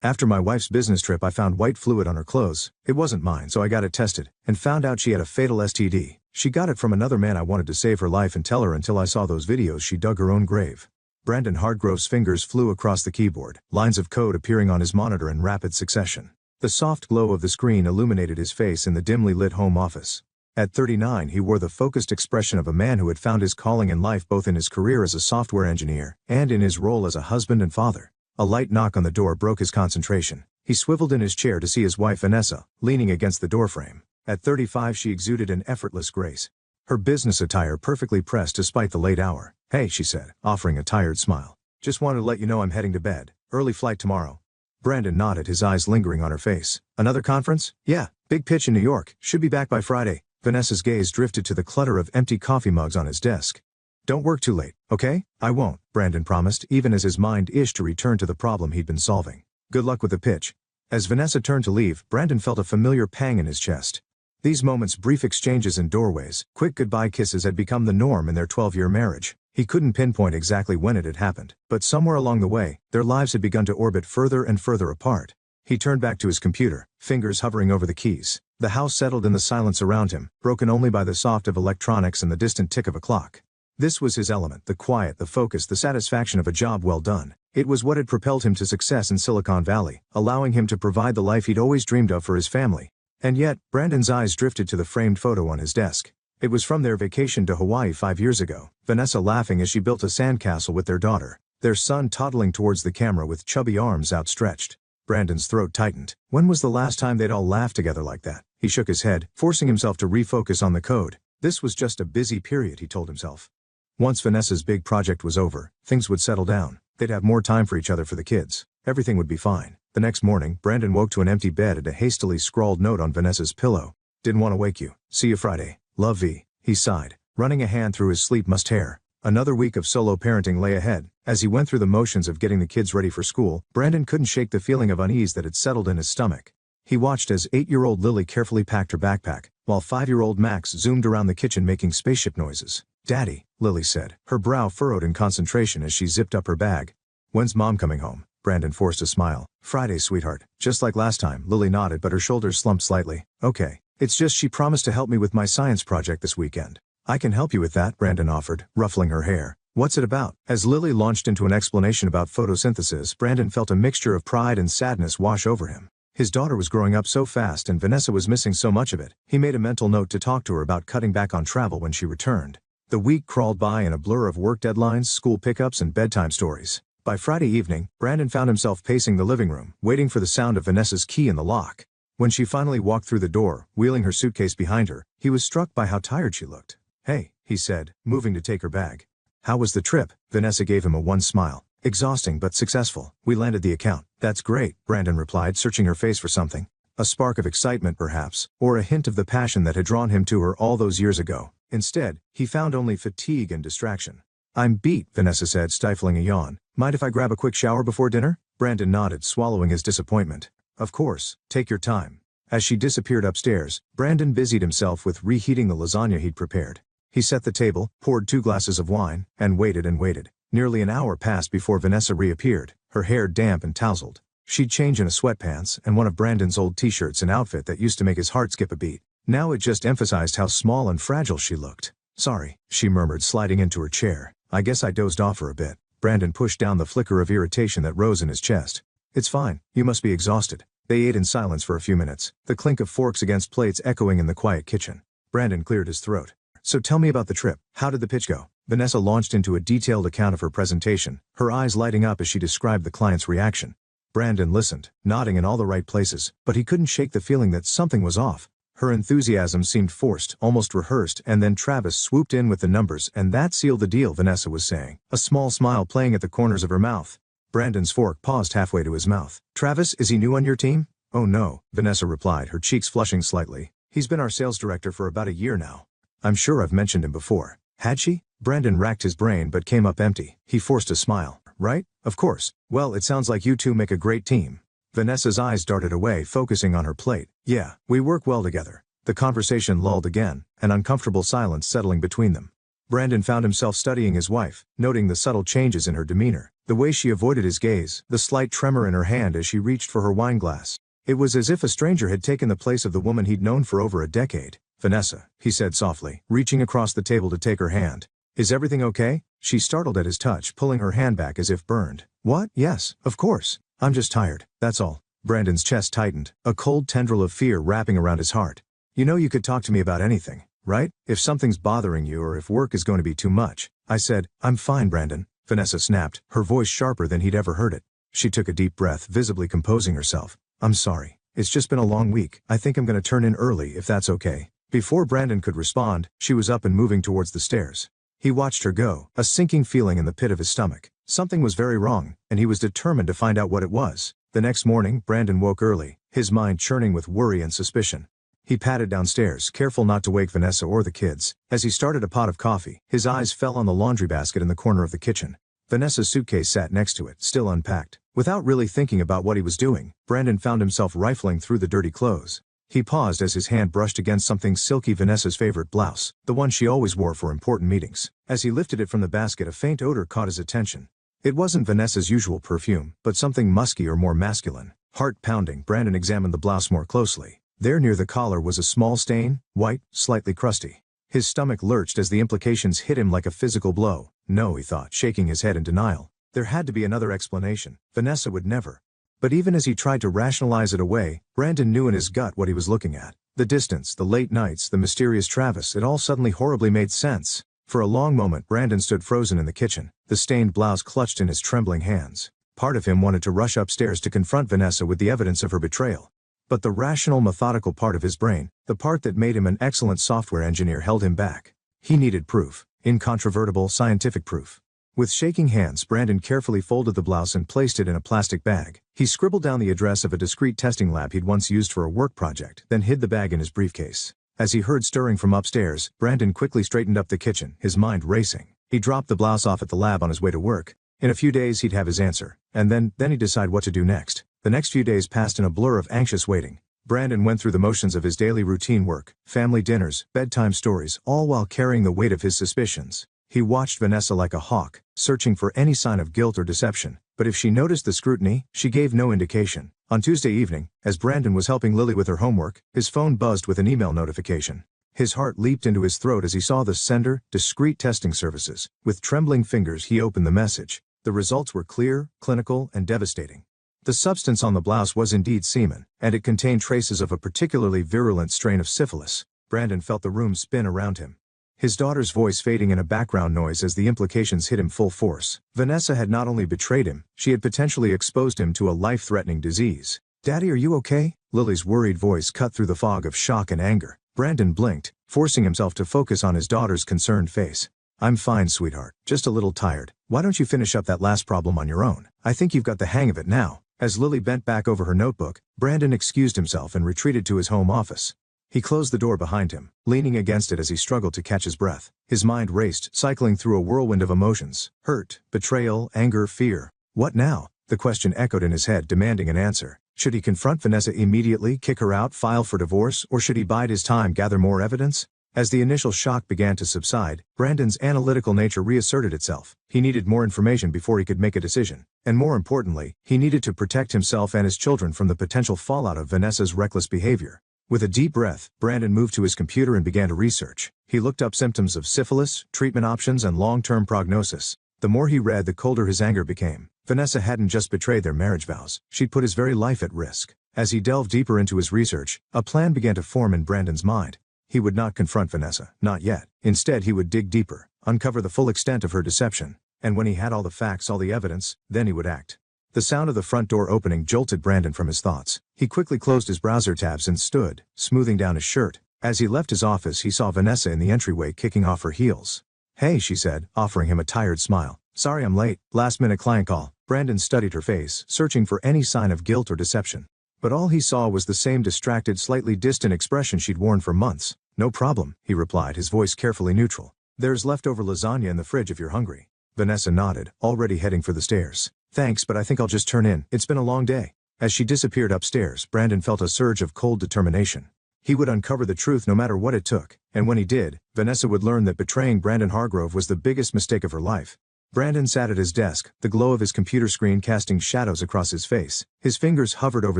After my wife's business trip I found white fluid on her clothes. It wasn't mine, so I got it tested, and found out she had a fatal STD. She got it from another man. I wanted to save her life and tell her until I saw those videos she dug her own grave. Brandon Hardgrove's fingers flew across the keyboard, lines of code appearing on his monitor in rapid succession. The soft glow of the screen illuminated his face in the dimly lit home office. At 39 he wore the focused expression of a man who had found his calling in life, both in his career as a software engineer and in his role as a husband and father. A light knock on the door broke his concentration. He swiveled in his chair to see his wife Vanessa, leaning against the doorframe. At 35 she exuded an effortless grace. Her business attire perfectly pressed despite the late hour. "Hey," she said, offering a tired smile. "Just wanted to let you know I'm heading to bed. Early flight tomorrow." Brandon nodded, his eyes lingering on her face. "Another conference?" "Yeah, big pitch in New York. Should be back by Friday." Vanessa's gaze drifted to the clutter of empty coffee mugs on his desk. "Don't work too late, okay?" "I won't," Brandon promised, even as his mind itched to return to the problem he'd been solving. "Good luck with the pitch." As Vanessa turned to leave, Brandon felt a familiar pang in his chest. These moments, brief exchanges in doorways, quick goodbye kisses, had become the norm in their 12-year marriage. He couldn't pinpoint exactly when it had happened, but somewhere along the way, their lives had begun to orbit further and further apart. He turned back to his computer, fingers hovering over the keys. The house settled in the silence around him, broken only by the soft of electronics and the distant tick of a clock. This was his element, the quiet, the focus, the satisfaction of a job well done. It was what had propelled him to success in Silicon Valley, allowing him to provide the life he'd always dreamed of for his family. And yet, Brandon's eyes drifted to the framed photo on his desk. It was from their vacation to Hawaii 5 years ago, Vanessa laughing as she built a sandcastle with their daughter, their son toddling towards the camera with chubby arms outstretched. Brandon's throat tightened. When was the last time they'd all laughed together like that? He shook his head, forcing himself to refocus on the code. This was just a busy period, he told himself. Once Vanessa's big project was over, things would settle down. They'd have more time for each other, for the kids. Everything would be fine. The next morning, Brandon woke to an empty bed and a hastily scrawled note on Vanessa's pillow. "Didn't want to wake you. See you Friday. Love, V." He sighed, running a hand through his sleep-mussed hair. Another week of solo parenting lay ahead. As he went through the motions of getting the kids ready for school, Brandon couldn't shake the feeling of unease that had settled in his stomach. He watched as 8-year-old Lily carefully packed her backpack, while 5-year-old Max zoomed around the kitchen making spaceship noises. "Daddy," Lily said, her brow furrowed in concentration as she zipped up her bag. "When's Mom coming home?" Brandon forced a smile. "Friday, sweetheart." "Just like last time." Lily nodded, but her shoulders slumped slightly. "Okay. It's just she promised to help me with my science project this weekend." "I can help you with that," Brandon offered, ruffling her hair. "What's it about?" As Lily launched into an explanation about photosynthesis, Brandon felt a mixture of pride and sadness wash over him. His daughter was growing up so fast and Vanessa was missing so much of it. He made a mental note to talk to her about cutting back on travel when she returned. The week crawled by in a blur of work deadlines, school pickups, and bedtime stories. By Friday evening, Brandon found himself pacing the living room, waiting for the sound of Vanessa's key in the lock. When she finally walked through the door, wheeling her suitcase behind her, he was struck by how tired she looked. "Hey," he said, moving to take her bag. "How was the trip?" Vanessa gave him a wan smile. "Exhausting but successful. We landed the account." "That's great," Brandon replied, searching her face for something. A spark of excitement perhaps, or a hint of the passion that had drawn him to her all those years ago. Instead, he found only fatigue and distraction. "I'm beat," Vanessa said, stifling a yawn. "Mind if I grab a quick shower before dinner?" Brandon nodded, swallowing his disappointment. "Of course, take your time." As she disappeared upstairs, Brandon busied himself with reheating the lasagna he'd prepared. He set the table, poured 2 glasses of wine, and waited and waited. Nearly an hour passed before Vanessa reappeared, her hair damp and tousled. She'd changed into sweatpants and one of Brandon's old t-shirts, an outfit that used to make his heart skip a beat. Now it just emphasized how small and fragile she looked. "Sorry," she murmured, sliding into her chair. "I guess I dozed off for a bit." Brandon pushed down the flicker of irritation that rose in his chest. "It's fine, you must be exhausted." They ate in silence for a few minutes, the clink of forks against plates echoing in the quiet kitchen. Brandon cleared his throat. "So tell me about the trip. How did the pitch go?" Vanessa launched into a detailed account of her presentation, her eyes lighting up as she described the client's reaction. Brandon listened, nodding in all the right places, but he couldn't shake the feeling that something was off. Her enthusiasm seemed forced, almost rehearsed, and then Travis swooped in with the numbers, and that sealed the deal, Vanessa was saying, a small smile playing at the corners of her mouth. Brandon's fork paused halfway to his mouth. "Travis, is he new on your team?" "Oh no," Vanessa replied, her cheeks flushing slightly. "He's been our sales director for about a year now." "I'm sure I've mentioned him before." Had she? Brandon racked his brain but came up empty. He forced a smile. "Right? Of course. Well, it sounds like you two make a great team." Vanessa's eyes darted away, focusing on her plate. "Yeah, we work well together." The conversation lulled again, an uncomfortable silence settling between them. Brandon found himself studying his wife, noting the subtle changes in her demeanor, The way she avoided his gaze, the slight tremor in her hand as she reached for her wine glass. It was as if a stranger had taken the place of the woman he'd known for over a decade. "Vanessa," he said softly, reaching across the table to take her hand. "Is everything okay?" She startled at his touch, pulling her hand back as if burned. "What? Yes, of course. I'm just tired, that's all." Brandon's chest tightened, a cold tendril of fear wrapping around his heart. "You know you could talk to me about anything, right? If something's bothering you or if work is going to be too much." I said. "I'm fine, Brandon," Vanessa snapped, her voice sharper than he'd ever heard it. She took a deep breath, visibly composing herself. "I'm sorry. It's just been a long week. I think I'm going to turn in early if that's okay." Before Brandon could respond, she was up and moving towards the stairs. He watched her go, a sinking feeling in the pit of his stomach. Something was very wrong, and he was determined to find out what it was. The next morning, Brandon woke early, his mind churning with worry and suspicion. He padded downstairs, careful not to wake Vanessa or the kids. As he started a pot of coffee, his eyes fell on the laundry basket in the corner of the kitchen. Vanessa's suitcase sat next to it, still unpacked. Without really thinking about what he was doing, Brandon found himself rifling through the dirty clothes. He paused as his hand brushed against something silky, Vanessa's favorite blouse, the one she always wore for important meetings. As he lifted it from the basket, a faint odor caught his attention. It wasn't Vanessa's usual perfume, but something musky or more masculine. Heart pounding, Brandon examined the blouse more closely. There near the collar was a small stain, white, slightly crusty. His stomach lurched as the implications hit him like a physical blow. No, he thought, shaking his head in denial. There had to be another explanation. Vanessa would never. But even as he tried to rationalize it away, Brandon knew in his gut what he was looking at. The distance, the late nights, the mysterious Travis, it all suddenly horribly made sense. For a long moment, Brandon stood frozen in the kitchen, the stained blouse clutched in his trembling hands. Part of him wanted to rush upstairs to confront Vanessa with the evidence of her betrayal. But the rational, methodical part of his brain, the part that made him an excellent software engineer, held him back. He needed proof. Incontrovertible, scientific proof. With shaking hands, Brandon carefully folded the blouse and placed it in a plastic bag. He scribbled down the address of a discreet testing lab he'd once used for a work project, then hid the bag in his briefcase. As he heard stirring from upstairs, Brandon quickly straightened up the kitchen, his mind racing. He dropped the blouse off at the lab on his way to work. In a few days he'd have his answer. And then he'd decide what to do next. The next few days passed in a blur of anxious waiting. Brandon went through the motions of his daily routine: work, family dinners, bedtime stories, all while carrying the weight of his suspicions. He watched Vanessa like a hawk, searching for any sign of guilt or deception. But if she noticed the scrutiny, she gave no indication. On Tuesday evening, as Brandon was helping Lily with her homework, his phone buzzed with an email notification. His heart leaped into his throat as he saw the sender, Discreet Testing Services. With trembling fingers he opened the message. The results were clear, clinical, and devastating. The substance on the blouse was indeed semen, and it contained traces of a particularly virulent strain of syphilis. Brandon felt the room spin around him. His daughter's voice fading in a background noise as the implications hit him full force. Vanessa had not only betrayed him, she had potentially exposed him to a life-threatening disease. "Daddy, are you okay?" Lily's worried voice cut through the fog of shock and anger. Brandon blinked, forcing himself to focus on his daughter's concerned face. "I'm fine, sweetheart, just a little tired. Why don't you finish up that last problem on your own? I think you've got the hang of it now." As Lily bent back over her notebook, Brandon excused himself and retreated to his home office. He closed the door behind him, leaning against it as he struggled to catch his breath. His mind raced, cycling through a whirlwind of emotions: hurt, betrayal, anger, fear. What now? The question echoed in his head, demanding an answer. Should he confront Vanessa immediately, kick her out, file for divorce, or should he bide his time, gather more evidence? As the initial shock began to subside, Brandon's analytical nature reasserted itself. He needed more information before he could make a decision. And more importantly, he needed to protect himself and his children from the potential fallout of Vanessa's reckless behavior. With a deep breath, Brandon moved to his computer and began to research. He looked up symptoms of syphilis, treatment options, and long-term prognosis. The more he read, the colder his anger became. Vanessa hadn't just betrayed their marriage vows, she'd put his very life at risk. As he delved deeper into his research, a plan began to form in Brandon's mind. He would not confront Vanessa, not yet. Instead, he would dig deeper, uncover the full extent of her deception. And when he had all the facts, all the evidence, then he would act. The sound of the front door opening jolted Brandon from his thoughts. He quickly closed his browser tabs and stood, smoothing down his shirt. As he left his office, he saw Vanessa in the entryway, kicking off her heels. "Hey," she said, offering him a tired smile. "Sorry I'm late. Last-minute client call." Brandon studied her face, searching for any sign of guilt or deception. But all he saw was the same distracted, slightly distant expression she'd worn for months. "No problem," he replied, his voice carefully neutral. "There's leftover lasagna in the fridge if you're hungry." Vanessa nodded, already heading for the stairs. "Thanks, but I think I'll just turn in. It's been a long day." As she disappeared upstairs, Brandon felt a surge of cold determination. He would uncover the truth no matter what it took, and when he did, Vanessa would learn that betraying Brandon Hargrove was the biggest mistake of her life. Brandon sat at his desk, the glow of his computer screen casting shadows across his face. His fingers hovered over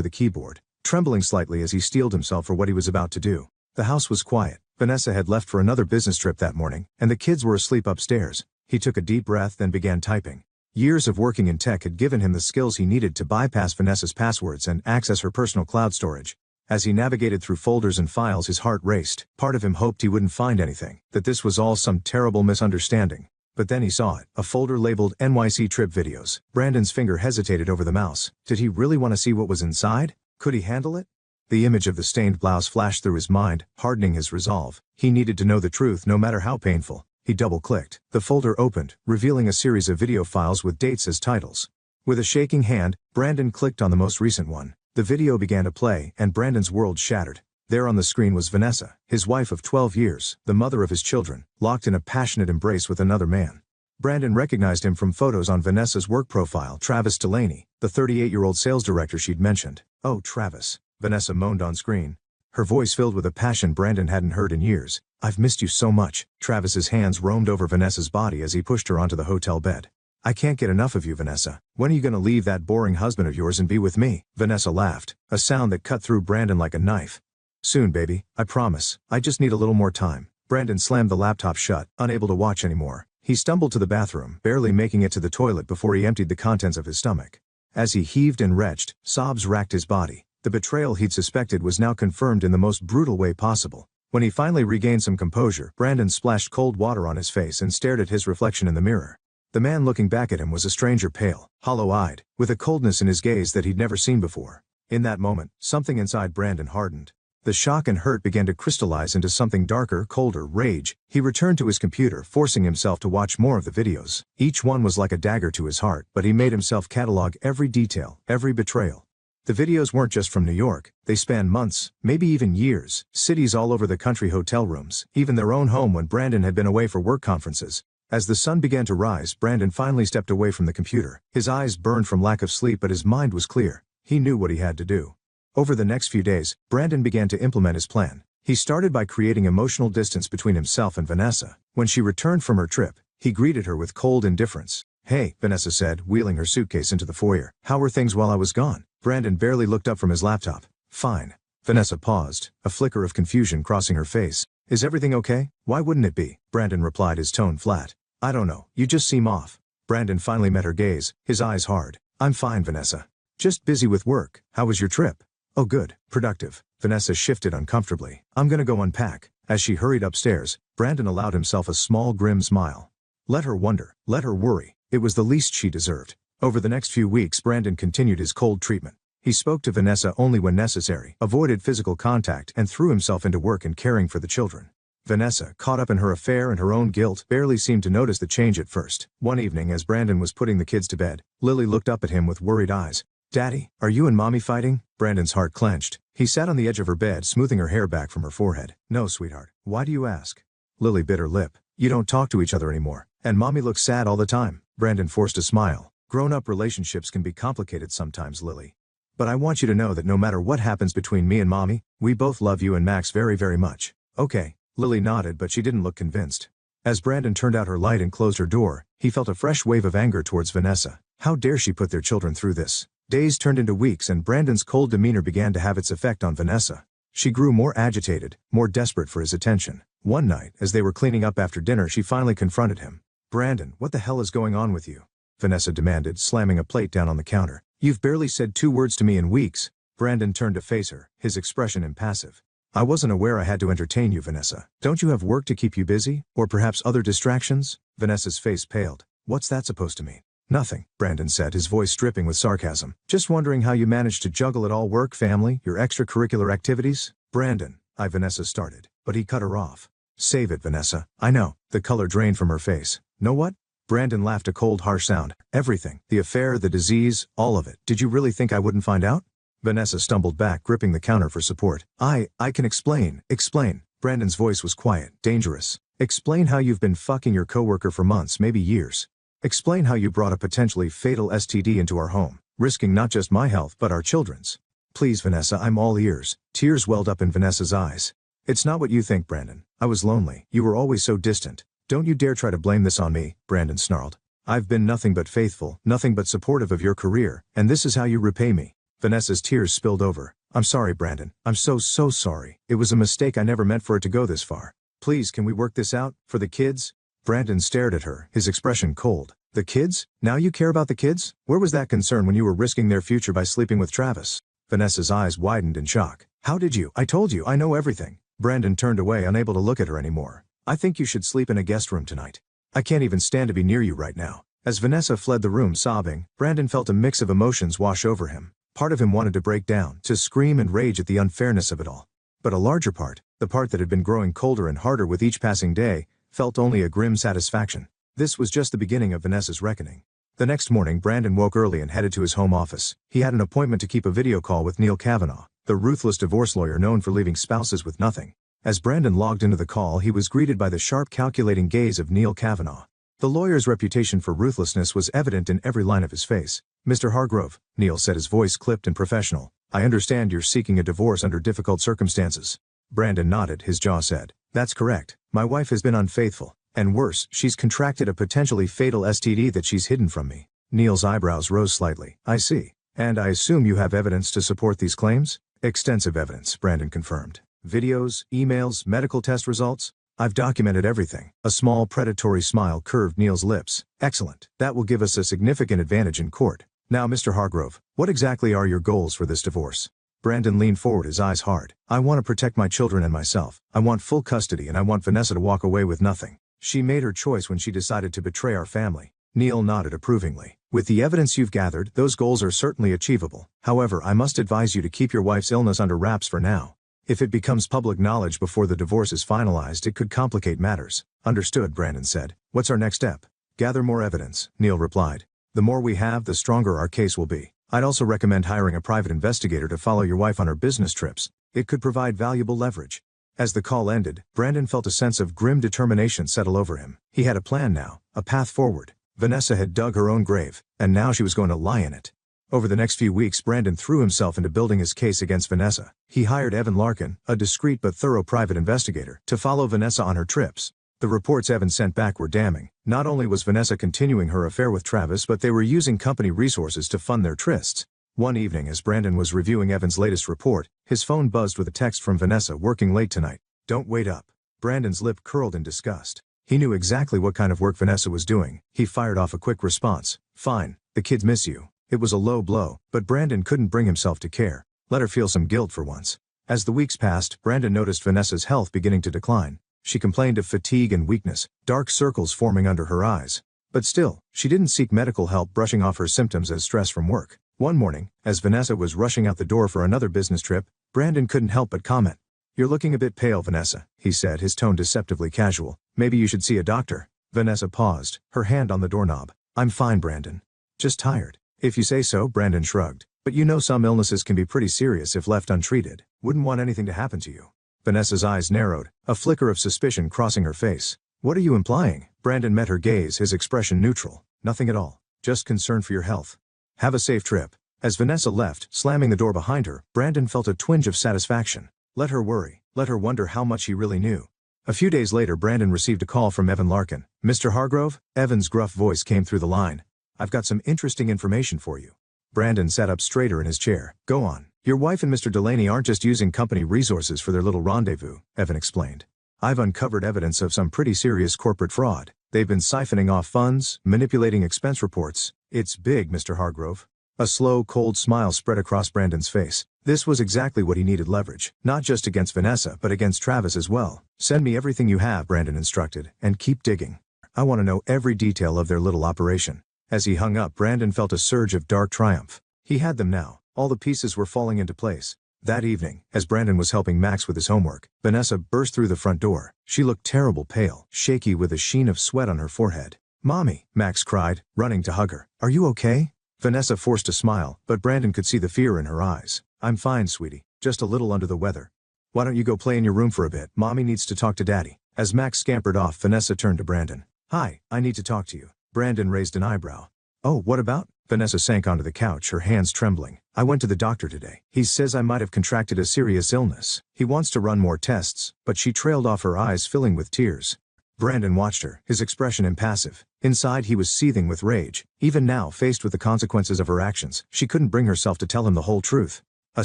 the keyboard, trembling slightly as he steeled himself for what he was about to do. The house was quiet. Vanessa had left for another business trip that morning, and the kids were asleep upstairs. He took a deep breath then began typing. Years of working in tech had given him the skills he needed to bypass Vanessa's passwords and access her personal cloud storage. As he navigated through folders and files, his heart raced. Part of him hoped he wouldn't find anything, that this was all some terrible misunderstanding. But then he saw it, a folder labeled NYC trip videos. Brandon's finger hesitated over the mouse. Did he really want to see what was inside? Could he handle it? The image of the stained blouse flashed through his mind, hardening his resolve. He needed to know the truth no matter how painful. He double-clicked. The folder opened, revealing a series of video files with dates as titles. With a shaking hand, Brandon clicked on the most recent one. The video began to play, and Brandon's world shattered. There on the screen was Vanessa, his wife of 12 years, the mother of his children, locked in a passionate embrace with another man. Brandon recognized him from photos on Vanessa's work profile. Travis Delaney, the 38-year-old sales director she'd mentioned. "Oh, Travis," Vanessa moaned on screen. Her voice filled with a passion Brandon hadn't heard in years. "I've missed you so much." Travis's hands roamed over Vanessa's body as he pushed her onto the hotel bed. "I can't get enough of you, Vanessa. When are you gonna leave that boring husband of yours and be with me?" Vanessa laughed, a sound that cut through Brandon like a knife. "Soon, baby, I promise. I just need a little more time." Brandon slammed the laptop shut, unable to watch anymore. He stumbled to the bathroom, barely making it to the toilet before he emptied the contents of his stomach. As he heaved and retched, sobs racked his body. The betrayal he'd suspected was now confirmed in the most brutal way possible. When he finally regained some composure, Brandon splashed cold water on his face and stared at his reflection in the mirror. The man looking back at him was a stranger, pale, hollow-eyed, with a coldness in his gaze that he'd never seen before. In that moment, something inside Brandon hardened. The shock and hurt began to crystallize into something darker, colder, rage. He returned to his computer, forcing himself to watch more of the videos. Each one was like a dagger to his heart, but he made himself catalog every detail, every betrayal. The videos weren't just from New York. They spanned months, maybe even years, cities all over the country, hotel rooms, even their own home when Brandon had been away for work conferences. As the sun began to rise, Brandon finally stepped away from the computer. His eyes burned from lack of sleep, but his mind was clear. He knew what he had to do. Over the next few days, Brandon began to implement his plan. He started by creating emotional distance between himself and Vanessa. When she returned from her trip, he greeted her with cold indifference. "Hey," Vanessa said, wheeling her suitcase into the foyer. "How were things while I was gone?" Brandon barely looked up from his laptop. "Fine." Vanessa paused, a flicker of confusion crossing her face. "Is everything okay?" "Why wouldn't it be?" Brandon replied, his tone flat. "I don't know, you just seem off." Brandon finally met her gaze, his eyes hard. "I'm fine, Vanessa. Just busy with work." "How was your trip?" "Oh, good. Productive." Vanessa shifted uncomfortably. "I'm gonna go unpack." As she hurried upstairs, Brandon allowed himself a small grim smile. Let her wonder, let her worry. It was the least she deserved. Over the next few weeks, Brandon continued his cold treatment. He spoke to Vanessa only when necessary, avoided physical contact, and threw himself into work and caring for the children. Vanessa, caught up in her affair and her own guilt, barely seemed to notice the change at first. One evening, as Brandon was putting the kids to bed, Lily looked up at him with worried eyes. "Daddy, are you and Mommy fighting?" Brandon's heart clenched. He sat on the edge of her bed, smoothing her hair back from her forehead. "No, sweetheart. Why do you ask?" Lily bit her lip. "You don't talk to each other anymore. And Mommy looks sad all the time." Brandon forced a smile. "Grown-up relationships can be complicated sometimes, Lily. But I want you to know that no matter what happens between me and Mommy, we both love you and Max very, very much." "Okay." Lily nodded, but she didn't look convinced. As Brandon turned out her light and closed her door, he felt a fresh wave of anger towards Vanessa. How dare she put their children through this? Days turned into weeks, and Brandon's cold demeanor began to have its effect on Vanessa. She grew more agitated, more desperate for his attention. One night, as they were cleaning up after dinner, she finally confronted him. "Brandon, what the hell is going on with you?" Vanessa demanded, slamming a plate down on the counter. "You've barely said 2 words to me in weeks." Brandon turned to face her, his expression impassive. "I wasn't aware I had to entertain you, Vanessa. Don't you have work to keep you busy? Or perhaps other distractions?" Vanessa's face paled. "What's that supposed to mean?" "Nothing," Brandon said, his voice dripping with sarcasm. "Just wondering how you managed to juggle it all: work, family, your extracurricular activities." "Brandon," Vanessa started, but he cut her off. "Save it, Vanessa." "I know." The color drained from her face. "Know what?" Brandon laughed, a cold, harsh sound. "Everything. The affair, the disease, all of it. Did you really think I wouldn't find out?" Vanessa stumbled back, gripping the counter for support. I can explain." "Explain." Brandon's voice was quiet, dangerous. "Explain how you've been fucking your coworker for months, maybe years. Explain how you brought a potentially fatal STD into our home, risking not just my health but our children's." "Please, Vanessa, I'm all ears." Tears welled up in Vanessa's eyes. "It's not what you think, Brandon. I was lonely. You were always so distant. Don't you dare try to blame this on me," Brandon snarled. I've been nothing but faithful, nothing but supportive of your career, and this is how you repay me. Vanessa's tears spilled over. I'm sorry, Brandon. I'm so sorry. It was a mistake. I never meant for it to go this far. Please, can we work this out, for the kids? Brandon stared at her, his expression cold. The kids? Now you care about the kids? Where was that concern when you were risking their future by sleeping with Travis? Vanessa's eyes widened in shock. How did you? I told you, I know everything. Brandon turned away, unable to look at her anymore. I think you should sleep in a guest room tonight. I can't even stand to be near you right now. As Vanessa fled the room sobbing, Brandon felt a mix of emotions wash over him. Part of him wanted to break down, to scream and rage at the unfairness of it all. But a larger part, the part that had been growing colder and harder with each passing day, felt only a grim satisfaction. This was just the beginning of Vanessa's reckoning. The next morning, Brandon woke early and headed to his home office. He had an appointment to keep a video call with Neil Kavanaugh, the ruthless divorce lawyer known for leaving spouses with nothing. As Brandon logged into the call, he was greeted by the sharp, calculating gaze of Neil Kavanaugh. The lawyer's reputation for ruthlessness was evident in every line of his face. Mr. Hargrove, Neil said, his voice clipped and professional. I understand you're seeking a divorce under difficult circumstances. Brandon nodded, his jaw set. That's correct. My wife has been unfaithful. And worse, she's contracted a potentially fatal STD that she's hidden from me. Neil's eyebrows rose slightly. I see. And I assume you have evidence to support these claims? Extensive evidence, Brandon confirmed. Videos, emails, medical test results? I've documented everything. A small predatory smile curved Neil's lips. Excellent. That will give us a significant advantage in court. Now, Mr. Hargrove, what exactly are your goals for this divorce? Brandon leaned forward, his eyes hard. I want to protect my children and myself. I want full custody, and I want Vanessa to walk away with nothing. She made her choice when she decided to betray our family. Neil nodded approvingly. With the evidence you've gathered, those goals are certainly achievable. However, I must advise you to keep your wife's illness under wraps for now. If it becomes public knowledge before the divorce is finalized, it could complicate matters. Understood, Brandon said. What's our next step? Gather more evidence, Neil replied. The more we have, the stronger our case will be. I'd also recommend hiring a private investigator to follow your wife on her business trips. It could provide valuable leverage. As the call ended, Brandon felt a sense of grim determination settle over him. He had a plan now, a path forward. Vanessa had dug her own grave, and now she was going to lie in it. Over the next few weeks, Brandon threw himself into building his case against Vanessa. He hired Evan Larkin, a discreet but thorough private investigator, to follow Vanessa on her trips. The reports Evan sent back were damning. Not only was Vanessa continuing her affair with Travis, but they were using company resources to fund their trysts. One evening, as Brandon was reviewing Evan's latest report, his phone buzzed with a text from Vanessa. Working late tonight. Don't wait up. Brandon's lip curled in disgust. He knew exactly what kind of work Vanessa was doing. He fired off a quick response. Fine, the kids miss you. It was a low blow, but Brandon couldn't bring himself to care. Let her feel some guilt for once. As the weeks passed, Brandon noticed Vanessa's health beginning to decline. She complained of fatigue and weakness, dark circles forming under her eyes. But still, she didn't seek medical help, brushing off her symptoms as stress from work. One morning, as Vanessa was rushing out the door for another business trip, Brandon couldn't help but comment. You're looking a bit pale, Vanessa, he said, his tone deceptively casual. Maybe you should see a doctor. Vanessa paused, her hand on the doorknob. I'm fine, Brandon. Just tired. If you say so, Brandon shrugged. But you know some illnesses can be pretty serious if left untreated. Wouldn't want anything to happen to you. Vanessa's eyes narrowed, a flicker of suspicion crossing her face. What are you implying? Brandon met her gaze, his expression neutral. Nothing at all. Just concern for your health. Have a safe trip. As Vanessa left, slamming the door behind her, Brandon felt a twinge of satisfaction. Let her worry. Let her wonder how much he really knew. A few days later, Brandon received a call from Evan Larkin. Mr. Hargrove? Evan's gruff voice came through the line. I've got some interesting information for you. Brandon sat up straighter in his chair. Go on. Your wife and Mr. Delaney aren't just using company resources for their little rendezvous, Evan explained. I've uncovered evidence of some pretty serious corporate fraud. They've been siphoning off funds, manipulating expense reports. It's big, Mr. Hargrove. A slow, cold smile spread across Brandon's face. This was exactly what he needed: leverage, not just against Vanessa, but against Travis as well. Send me everything you have, Brandon instructed, and keep digging. I want to know every detail of their little operation. As he hung up, Brandon felt a surge of dark triumph. He had them now. All the pieces were falling into place. That evening, as Brandon was helping Max with his homework, Vanessa burst through the front door. She looked terrible pale, shaky with a sheen of sweat on her forehead. Mommy, Max cried, running to hug her. Are you okay? Vanessa forced a smile, but Brandon could see the fear in her eyes. I'm fine, sweetie. Just a little under the weather. Why don't you go play in your room for a bit? Mommy needs to talk to Daddy. As Max scampered off, Vanessa turned to Brandon. Hi, I need to talk to you. Brandon raised an eyebrow. Oh, what about? Vanessa sank onto the couch, her hands trembling. I went to the doctor today. He says I might have contracted a serious illness. He wants to run more tests, but she trailed off, her eyes filling with tears. Brandon watched her, his expression impassive. Inside he was seething with rage. Even now, faced with the consequences of her actions, she couldn't bring herself to tell him the whole truth. A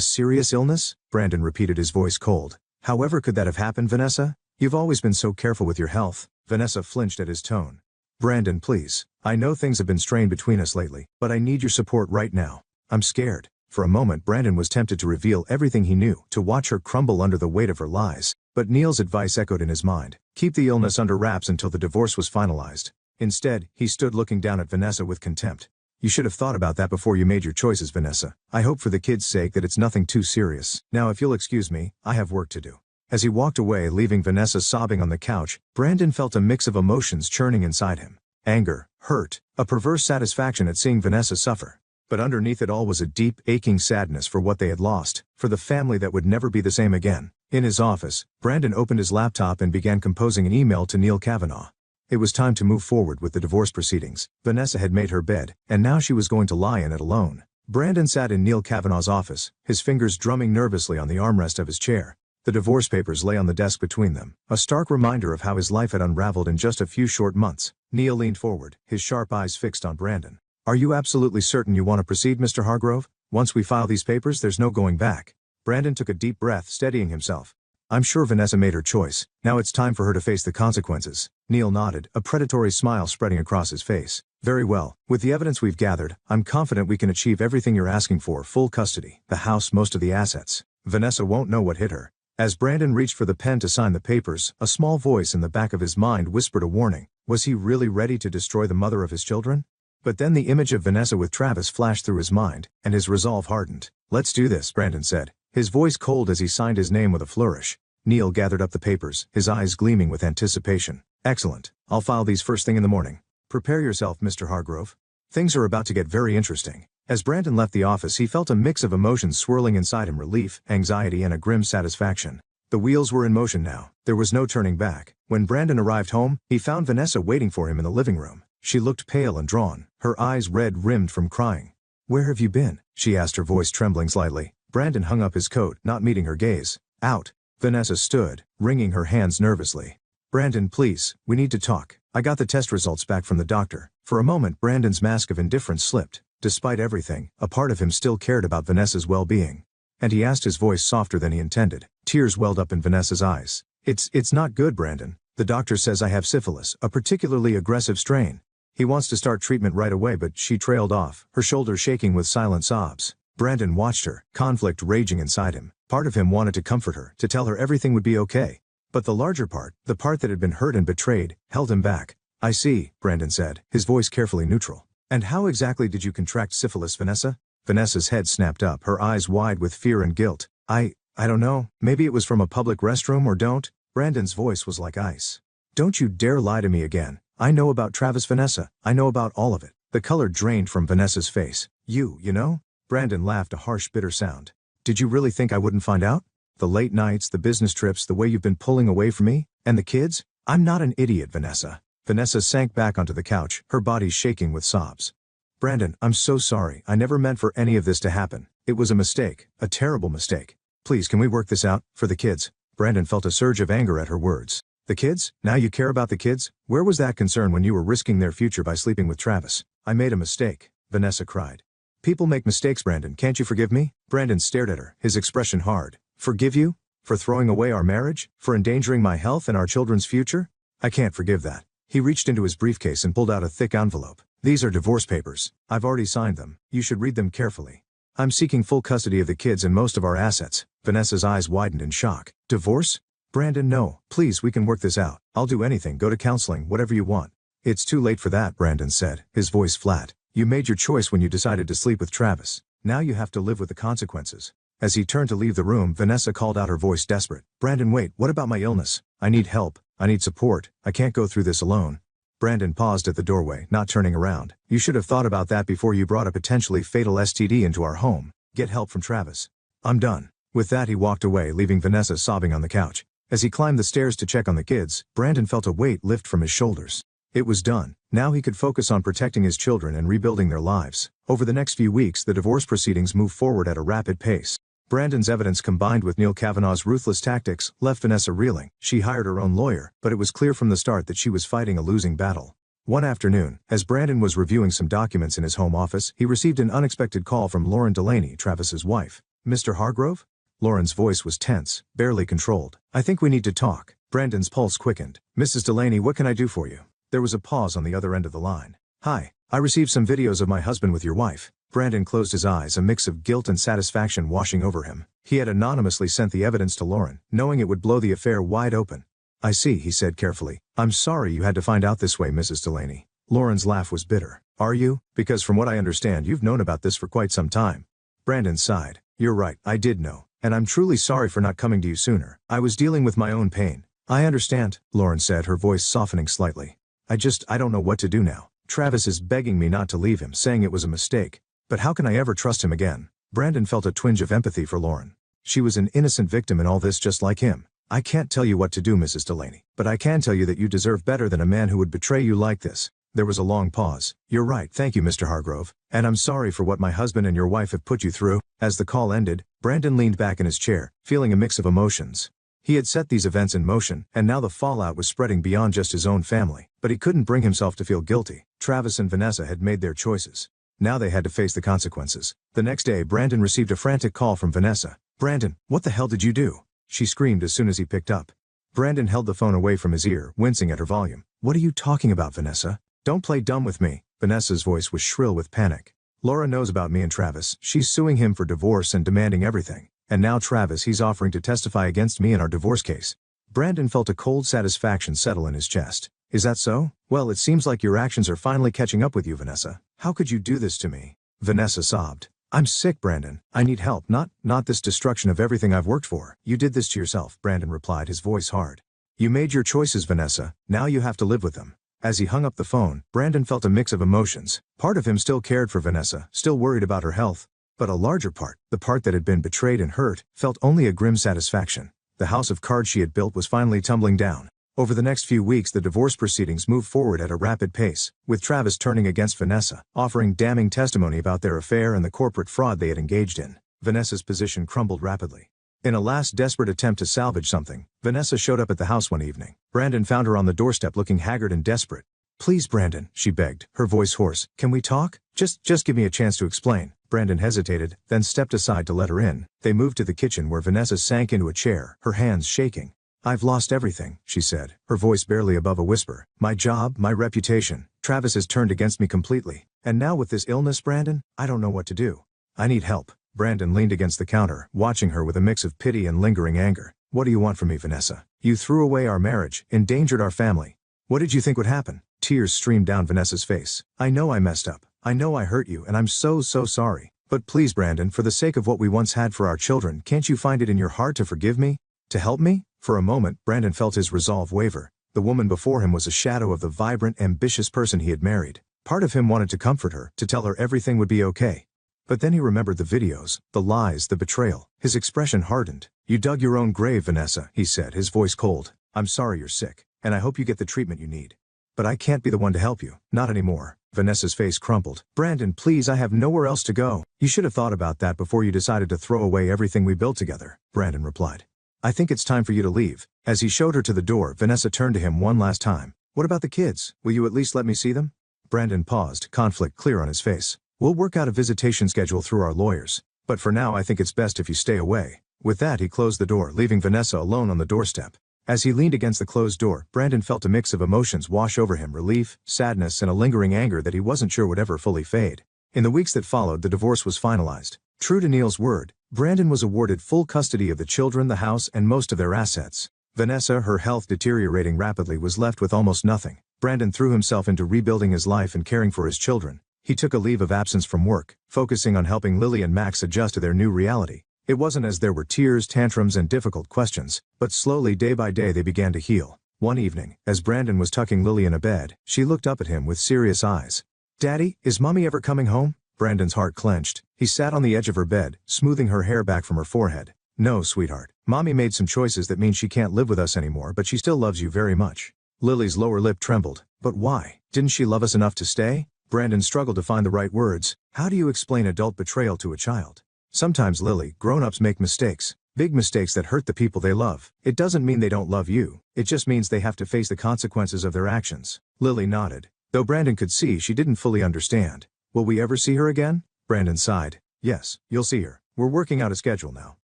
serious illness? Brandon repeated, his voice cold. However could that have happened, Vanessa? You've always been so careful with your health. Vanessa flinched at his tone. Brandon, please. I know things have been strained between us lately, but I need your support right now. I'm scared. For a moment Brandon was tempted to reveal everything he knew, to watch her crumble under the weight of her lies. But Neil's advice echoed in his mind. Keep the illness under wraps until the divorce was finalized. Instead, he stood looking down at Vanessa with contempt. You should have thought about that before you made your choices, Vanessa. I hope for the kids' sake that it's nothing too serious. Now if you'll excuse me, I have work to do. As he walked away, leaving Vanessa sobbing on the couch, Brandon felt a mix of emotions churning inside him. Anger, hurt, a perverse satisfaction at seeing Vanessa suffer. But underneath it all was a deep, aching sadness for what they had lost, for the family that would never be the same again. In his office, Brandon opened his laptop and began composing an email to Neil Kavanaugh. It was time to move forward with the divorce proceedings. Vanessa had made her bed, and now she was going to lie in it alone. Brandon sat in Neil Kavanaugh's office, his fingers drumming nervously on the armrest of his chair. The divorce papers lay on the desk between them, a stark reminder of how his life had unraveled in just a few short months. Neil leaned forward, his sharp eyes fixed on Brandon. Are you absolutely certain you want to proceed, Mr. Hargrove? Once we file these papers, there's no going back. Brandon took a deep breath, steadying himself. I'm sure Vanessa made her choice. Now it's time for her to face the consequences. Neil nodded, a predatory smile spreading across his face. Very well. With the evidence we've gathered, I'm confident we can achieve everything you're asking for: full custody, the house, most of the assets. Vanessa won't know what hit her. As Brandon reached for the pen to sign the papers, a small voice in the back of his mind whispered a warning. Was he really ready to destroy the mother of his children? But then the image of Vanessa with Travis flashed through his mind, and his resolve hardened. Let's do this, Brandon said, his voice cold as he signed his name with a flourish. Neil gathered up the papers, his eyes gleaming with anticipation. Excellent. I'll file these first thing in the morning. Prepare yourself, Mr. Hargrove. Things are about to get very interesting. As Brandon left the office, he felt a mix of emotions swirling inside him: relief, anxiety, and a grim satisfaction. The wheels were in motion now. There was no turning back. When Brandon arrived home, he found Vanessa waiting for him in the living room. She looked pale and drawn, her eyes red-rimmed from crying. Where have you been? She asked, her voice trembling slightly. Brandon hung up his coat, not meeting her gaze. Out. Vanessa stood, wringing her hands nervously. Brandon, please, we need to talk. I got the test results back from the doctor. For a moment, Brandon's mask of indifference slipped. Despite everything, a part of him still cared about Vanessa's well-being. And he asked, his voice softer than he intended. Tears welled up in Vanessa's eyes. It's not good, Brandon. The doctor says I have syphilis, a particularly aggressive strain. He wants to start treatment right away, but she trailed off, her shoulders shaking with silent sobs. Brandon watched her, conflict raging inside him. Part of him wanted to comfort her, to tell her everything would be okay. But the larger part, the part that had been hurt and betrayed, held him back. I see, Brandon said, his voice carefully neutral. And how exactly did you contract syphilis, Vanessa? Vanessa's head snapped up, her eyes wide with fear and guilt. I don't know, maybe it was from a public restroom, or don't. Brandon's voice was like ice. Don't you dare lie to me again. I know about Travis, Vanessa. I know about all of it. The color drained from Vanessa's face. You know? Brandon laughed, a harsh, bitter sound. Did you really think I wouldn't find out? The late nights, the business trips, the way you've been pulling away from me? And the kids? I'm not an idiot, Vanessa. Vanessa sank back onto the couch, her body shaking with sobs. Brandon, I'm so sorry. I never meant for any of this to happen. It was a mistake, a terrible mistake. Please, can we work this out, for the kids? Brandon felt a surge of anger at her words. The kids? Now you care about the kids? Where was that concern when you were risking their future by sleeping with Travis? I made a mistake, Vanessa cried. People make mistakes, Brandon. Can't you forgive me? Brandon stared at her, his expression hard. Forgive you? For throwing away our marriage? For endangering my health and our children's future? I can't forgive that. He reached into his briefcase and pulled out a thick envelope. These are divorce papers. I've already signed them. You should read them carefully. I'm seeking full custody of the kids and most of our assets. Vanessa's eyes widened in shock. Divorce? Brandon, no. Please, we can work this out. I'll do anything, go to counseling, whatever you want. It's too late for that, Brandon said, his voice flat. You made your choice when you decided to sleep with Travis. Now you have to live with the consequences. As he turned to leave the room, Vanessa called out, her voice desperate. Brandon, wait, what about my illness? I need help. I need support. I can't go through this alone. Brandon paused at the doorway, not turning around. You should have thought about that before you brought a potentially fatal STD into our home. Get help from Travis. I'm done. With that, he walked away, leaving Vanessa sobbing on the couch. As he climbed the stairs to check on the kids, Brandon felt a weight lift from his shoulders. It was done. Now he could focus on protecting his children and rebuilding their lives. Over the next few weeks, the divorce proceedings moved forward at a rapid pace. Brandon's evidence, combined with Neil Kavanaugh's ruthless tactics, left Vanessa reeling. She hired her own lawyer, but it was clear from the start that she was fighting a losing battle. One afternoon, as Brandon was reviewing some documents in his home office, he received an unexpected call from Lauren Delaney, Travis's wife. Mr. Hargrove? Lauren's voice was tense, barely controlled. I think we need to talk. Brandon's pulse quickened. Mrs. Delaney, what can I do for you? There was a pause on the other end of the line. Hi, I received some videos of my husband with your wife. Brandon closed his eyes, a mix of guilt and satisfaction washing over him. He had anonymously sent the evidence to Lauren, knowing it would blow the affair wide open. I see, he said carefully. I'm sorry you had to find out this way, Mrs. Delaney. Lauren's laugh was bitter. Are you? Because from what I understand, you've known about this for quite some time. Brandon sighed. You're right, I did know. And I'm truly sorry for not coming to you sooner. I was dealing with my own pain. I understand, Lauren said, her voice softening slightly. I don't know what to do now. Travis is begging me not to leave him, saying it was a mistake. But how can I ever trust him again? Brandon felt a twinge of empathy for Lauren. She was an innocent victim in all this just like him. I can't tell you what to do, Mrs. Delaney, but I can tell you that you deserve better than a man who would betray you like this. There was a long pause. You're right, thank you, Mr. Hargrove. And I'm sorry for what my husband and your wife have put you through. As the call ended, Brandon leaned back in his chair, feeling a mix of emotions. He had set these events in motion, and now the fallout was spreading beyond just his own family. But he couldn't bring himself to feel guilty. Travis and Vanessa had made their choices. Now they had to face the consequences. The next day, Brandon received a frantic call from Vanessa. Brandon, what the hell did you do? She screamed as soon as he picked up. Brandon held the phone away from his ear, wincing at her volume. What are you talking about, Vanessa? Don't play dumb with me. Vanessa's voice was shrill with panic. Laura knows about me and Travis. She's suing him for divorce and demanding everything. And now Travis, he's offering to testify against me in our divorce case. Brandon felt a cold satisfaction settle in his chest. Is that so? Well, it seems like your actions are finally catching up with you, Vanessa. How could you do this to me? Vanessa sobbed. I'm sick, Brandon. I need help, not this destruction of everything I've worked for. You did this to yourself, Brandon replied, his voice hard. You made your choices, Vanessa. Now you have to live with them. As he hung up the phone, Brandon felt a mix of emotions. Part of him still cared for Vanessa, still worried about her health. But a larger part, the part that had been betrayed and hurt, felt only a grim satisfaction. The house of cards she had built was finally tumbling down. Over the next few weeks, the divorce proceedings moved forward at a rapid pace, with Travis turning against Vanessa, offering damning testimony about their affair and the corporate fraud they had engaged in. Vanessa's position crumbled rapidly. In a last desperate attempt to salvage something, Vanessa showed up at the house one evening. Brandon found her on the doorstep looking haggard and desperate. Please, Brandon, she begged, her voice hoarse. Can we talk? Just give me a chance to explain. Brandon hesitated, then stepped aside to let her in. They moved to the kitchen where Vanessa sank into a chair, her hands shaking. I've lost everything, she said, her voice barely above a whisper. My job, my reputation. Travis has turned against me completely. And now with this illness, Brandon, I don't know what to do. I need help. Brandon leaned against the counter, watching her with a mix of pity and lingering anger. What do you want from me, Vanessa? You threw away our marriage, endangered our family. What did you think would happen? Tears streamed down Vanessa's face. I know I messed up. I know I hurt you, and I'm so sorry. But please, Brandon, for the sake of what we once had for our children, can't you find it in your heart to forgive me? To help me? For a moment, Brandon felt his resolve waver. The woman before him was a shadow of the vibrant, ambitious person he had married. Part of him wanted to comfort her, to tell her everything would be okay. But then he remembered the videos, the lies, the betrayal. His expression hardened. You dug your own grave, Vanessa, he said, his voice cold. I'm sorry you're sick, and I hope you get the treatment you need. But I can't be the one to help you. Not anymore. Vanessa's face crumpled. Brandon, please, I have nowhere else to go. You should have thought about that before you decided to throw away everything we built together, Brandon replied. I think it's time for you to leave. As he showed her to the door, Vanessa turned to him one last time. What about the kids? Will you at least let me see them? Brandon paused, conflict clear on his face. We'll work out a visitation schedule through our lawyers. But for now, I think it's best if you stay away. With that, he closed the door, leaving Vanessa alone on the doorstep. As he leaned against the closed door, Brandon felt a mix of emotions wash over him, relief, sadness, and a lingering anger that he wasn't sure would ever fully fade. In the weeks that followed, the divorce was finalized. True to Neil's word, Brandon was awarded full custody of the children, the house, and most of their assets. Vanessa, her health deteriorating rapidly, was left with almost nothing. Brandon threw himself into rebuilding his life and caring for his children. He took a leave of absence from work, focusing on helping Lily and Max adjust to their new reality. It wasn't as there were tears, tantrums, and difficult questions, but slowly, day by day, they began to heal. One evening, as Brandon was tucking Lily in a bed, she looked up at him with serious eyes. Daddy, is Mommy ever coming home? Brandon's heart clenched. He sat on the edge of her bed, smoothing her hair back from her forehead. No, sweetheart. Mommy made some choices that mean she can't live with us anymore, but she still loves you very much. Lily's lower lip trembled. But why? Didn't she love us enough to stay? Brandon struggled to find the right words. How do you explain adult betrayal to a child? Sometimes, Lily, grown-ups make mistakes. Big mistakes that hurt the people they love. It doesn't mean they don't love you. It just means they have to face the consequences of their actions. Lily nodded. though Brandon could see she didn't fully understand. Will we ever see her again? Brandon sighed. Yes, you'll see her. We're working out a schedule now.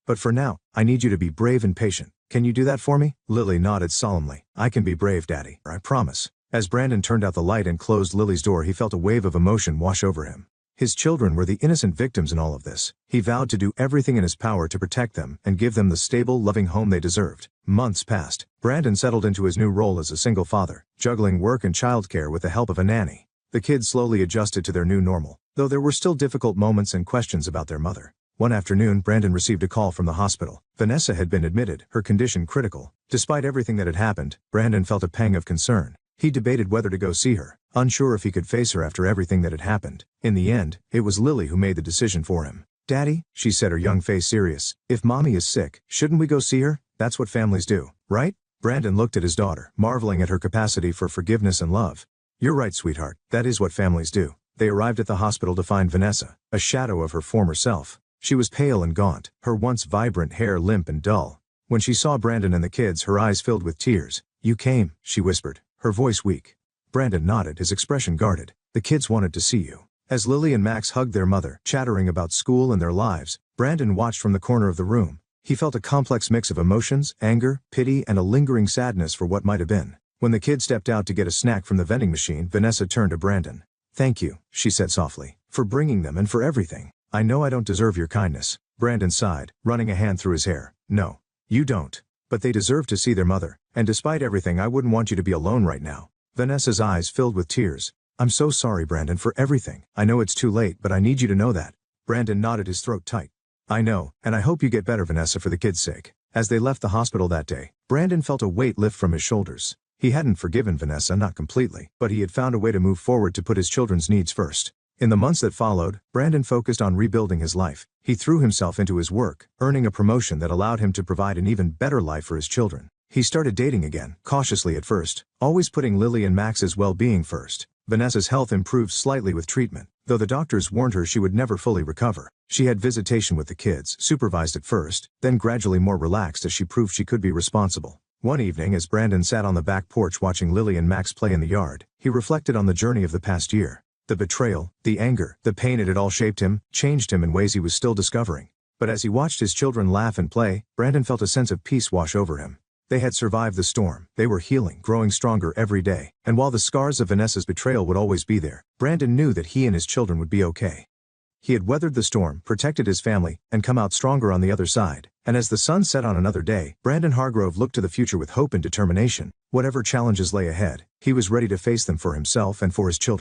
But for now, I need you to be brave and patient. Can you do that for me? Lily nodded solemnly. I can be brave, Daddy. I promise. As Brandon turned out the light and closed Lily's door, he felt a wave of emotion wash over him. His children were the innocent victims in all of this. He vowed to do everything in his power to protect them and give them the stable, loving home they deserved. Months passed. Brandon settled into his new role as a single father, juggling work and childcare with the help of a nanny. The kids slowly adjusted to their new normal, though there were still difficult moments and questions about their mother. One afternoon, Brandon received a call from the hospital. Vanessa had been admitted, her condition critical. Despite everything that had happened, Brandon felt a pang of concern. He debated whether to go see her, unsure if he could face her after everything that had happened. In the end, it was Lily who made the decision for him. Daddy, she said, her young face serious, if Mommy is sick, shouldn't we go see her? That's what families do, right? Brandon looked at his daughter, marveling at her capacity for forgiveness and love. You're right, sweetheart, that is what families do. They arrived at the hospital to find Vanessa, a shadow of her former self. She was pale and gaunt, her once vibrant hair limp and dull. When she saw Brandon and the kids, her eyes filled with tears. You came, she whispered, her voice weak. Brandon nodded, his expression guarded. The kids wanted to see you. As Lily and Max hugged their mother, chattering about school and their lives, Brandon watched from the corner of the room. He felt a complex mix of emotions, anger, pity, and a lingering sadness for what might have been. When the kids stepped out to get a snack from the vending machine, Vanessa turned to Brandon. Thank you, she said softly, for bringing them and for everything. I know I don't deserve your kindness. Brandon sighed, running a hand through his hair. No, you don't. But they deserve to see their mother, and despite everything, I wouldn't want you to be alone right now. Vanessa's eyes filled with tears. I'm so sorry, Brandon, for everything. I know it's too late, but I need you to know that. Brandon nodded, his throat tight. I know, and I hope you get better, Vanessa, for the kids' sake. As they left the hospital that day, Brandon felt a weight lift from his shoulders. He hadn't forgiven Vanessa, not completely, but he had found a way to move forward to put his children's needs first. In the months that followed, Brandon focused on rebuilding his life. He threw himself into his work, earning a promotion that allowed him to provide an even better life for his children. He started dating again, cautiously at first, always putting Lily and Max's well-being first. Vanessa's health improved slightly with treatment, though the doctors warned her she would never fully recover. She had visitation with the kids, supervised at first, then gradually more relaxed as she proved she could be responsible. One evening, as Brandon sat on the back porch watching Lily and Max play in the yard, he reflected on the journey of the past year. The betrayal, the anger, the pain, it had all shaped him, changed him in ways he was still discovering. But as he watched his children laugh and play, Brandon felt a sense of peace wash over him. They had survived the storm, they were healing, growing stronger every day, and while the scars of Vanessa's betrayal would always be there, Brandon knew that he and his children would be okay. He had weathered the storm, protected his family, and come out stronger on the other side. And as the sun set on another day, Brandon Hargrove looked to the future with hope and determination. Whatever challenges lay ahead, he was ready to face them for himself and for his children.